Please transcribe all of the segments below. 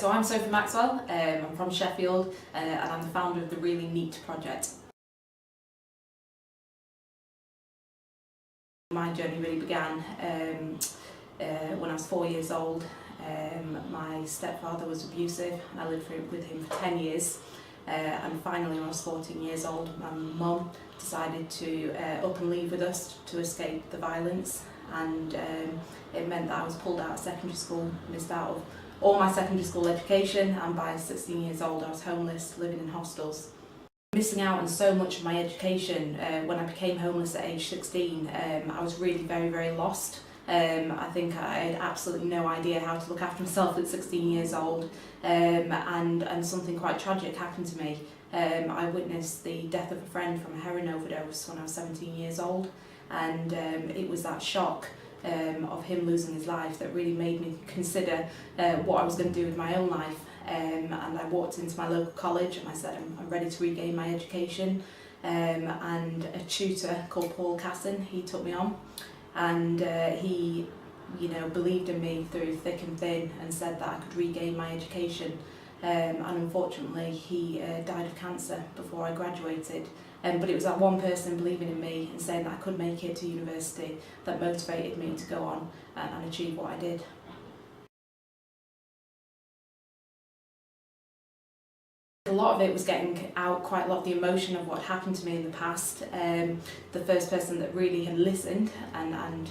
So I'm Sophie Maxwell, I'm from Sheffield and I'm the founder of the Really NEET Project. My journey really began when I was 4 years old. My stepfather was abusive and I lived with him for 10 years. And finally when I was 14 years old, my mum decided to up and leave with us to escape the violence, and it meant that I was pulled out of secondary school, missed out of all my secondary school education, and by 16 years old I was homeless, living in hostels. Missing out on so much of my education. When I became homeless at age 16, I was really very lost. I think I had absolutely no idea how to look after myself at 16 years old, and something quite tragic happened to me. I witnessed the death of a friend from a heroin overdose when I was 17 years old, and it was that shock of him losing his life that really made me consider what I was going to do with my own life. And I walked into my local college and I said I'm ready to regain my education, and a tutor called Paul Casson, he took me on, and he believed in me through thick and thin and said that I could regain my education, and unfortunately he died of cancer before I graduated. But it was that one person believing in me and saying that I could make it to university that motivated me to go on and achieve what I did. A lot of it was getting out quite a lot of the emotion of what happened to me in the past. The first person that really had listened and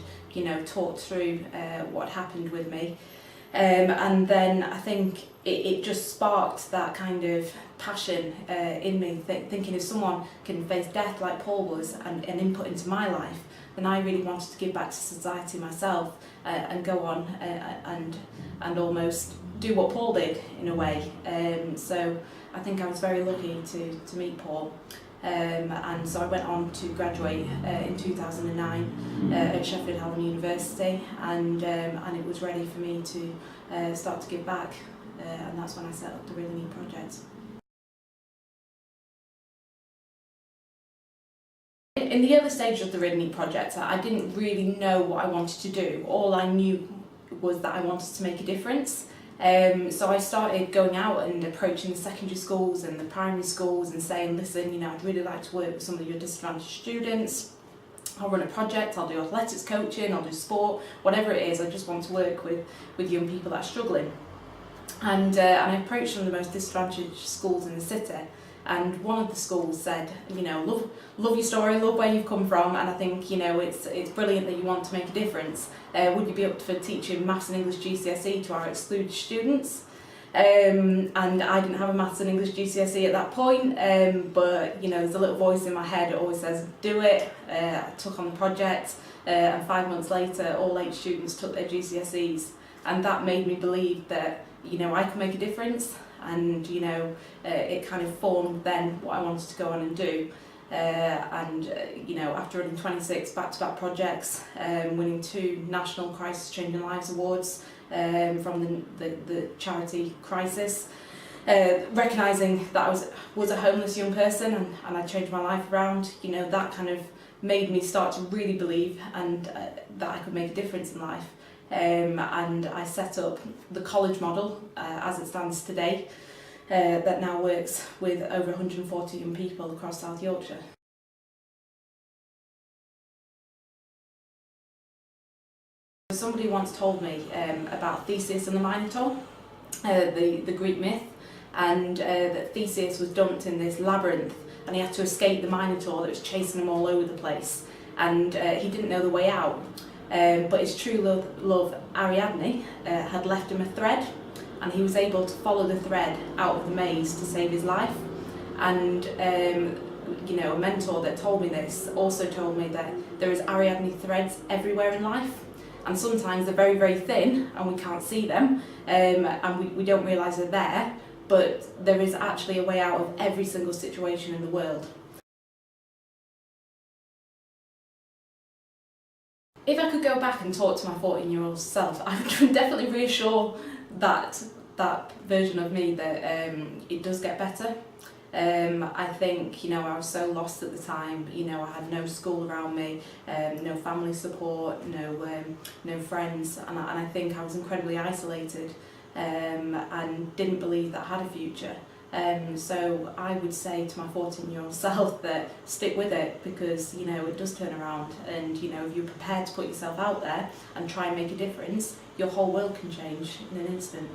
talked through what happened with me. And then I think it just sparked that kind of passion in me, thinking if someone can face death like Paul was and input into my life, then I really wanted to give back to society myself and go on and almost do what Paul did in a way. So I think I was very lucky to meet Paul. And so I went on to graduate in 2009 at Sheffield Hallam University, and it was ready for me to start to give back, and that's when I set up the Really NEET Project. In the early stages of the Really NEET Project, I didn't really know what I wanted to do. All I knew was that I wanted to make a difference. So I started going out and approaching the secondary schools and the primary schools and saying, listen, I'd really like to work with some of your disadvantaged students. I'll run a project, I'll do athletics coaching, I'll do sport, whatever it is, I just want to work with young people that are struggling. And I approached some of the most disadvantaged schools in the city, and one of the schools said, love your story, love where you've come from, and I think it's brilliant that you want to make a difference. Would you be up for teaching Maths and English GCSE to our excluded students? And I didn't have a Maths and English GCSE at that point, but there's a little voice in my head that always says do it. I took on the project, and 5 months later all 8 students took their GCSEs, and that made me believe that I could make a difference. And it kind of formed then what I wanted to go on and do. After running 26 back-to-back projects, winning 2 National Crisis Changing Lives Awards from the charity Crisis, recognising that I was a homeless young person and I changed my life around, that kind of made me start to really believe and that I could make a difference in life. And I set up the college model as it stands today, that now works with over 140 young people across South Yorkshire. Somebody once told me about Theseus and the Minotaur, the Greek myth, and that Theseus was dumped in this labyrinth and he had to escape the Minotaur that was chasing him all over the place, and he didn't know the way out. But his true love Ariadne had left him a thread, and he was able to follow the thread out of the maze to save his life. And a mentor that told me this also told me that there is Ariadne threads everywhere in life, and sometimes they're very thin and we can't see them, and we don't realise they're there, but there is actually a way out of every single situation in the world. If I could go back and talk to my 14-year-old self, I would definitely reassure that version of me that it does get better. I think, I was so lost at the time. I had no school around me, no family support, no friends, and I think I was incredibly isolated. and didn't believe that I had a future. So I would say to my 14-year-old self that stick with it, because you know it does turn around, and you know if you're prepared to put yourself out there and try and make a difference, your whole world can change in an instant.